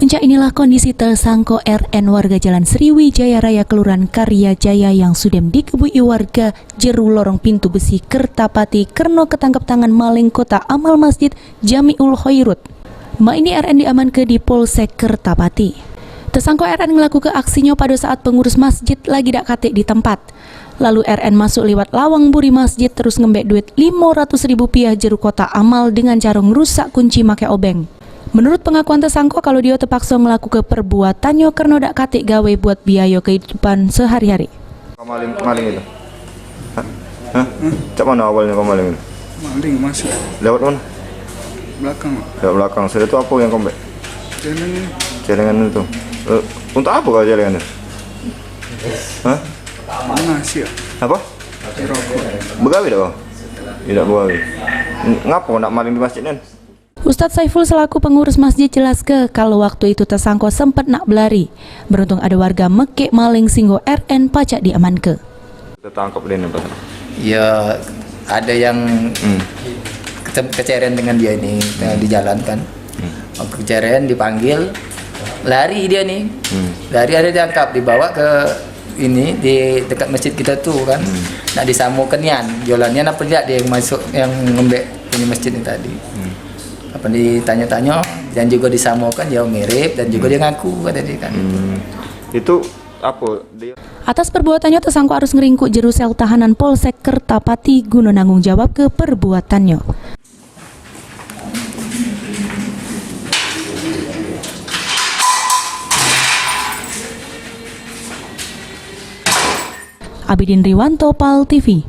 Puncak inilah kondisi tersangko RN warga Jalan Sriwijaya Raya Kelurahan Karya Jaya yang sudah dikebui warga jeru lorong pintu besi Kertapati karena ketangkap tangan maling kota amal Masjid Jamiul Khairut. Ma ini RN diamankan di Polsek Kertapati. Tersangko RN melakukan aksinya pada saat pengurus masjid lagi dak katik di tempat. Lalu RN masuk lewat lawang buri masjid terus ngembek duit 500.000 rupiah jeru kota amal dengan cara ngerusak kunci make obeng. Menurut pengakuan tersangka, kalau dia terpaksa melakukan perbuatannya karena dak katik gawe buat biaya kehidupan sehari-hari. Maling itu? Hah? Cak mana awalnya kau maling itu? Maling masuk. Lewat mana? Belakang. Lewat belakang. Sudah itu apa yang kau mbak? Jalan Celengan itu. Untuk apa kau celengannya? Hah? nasi ya. Apa? Rokok. Begawi tak kau? Tidak begawi. Ngapa kau nak maling di masjid kan? Ustadz Saiful selaku pengurus masjid jelas kalau waktu itu tersangka sempat nak berlari. Beruntung ada warga mekek maling singgo RN pacak diamankan. Tertangkap dia nih. Ya ada yang kecerian dengan dia ini di jalan kan. Kecerian dipanggil, lari dia nih. Lari ada diangkap dibawa ke ini di dekat masjid kita tuh kan. Nak disamukan yan, jualannya apa lihat dia yang masuk yang ngembek ini masjid ini tadi. Apa ditanya-tanya dan juga disamukan dia mirip dan juga dia ngaku kata dia kan. Itu apa dia? Atas perbuatannya tersangka harus ngeringkuk jeru sel tahanan Polsek Kertapati guna nanggung jawab ke perbuatannya. Abidin Riwanto, PAL TV.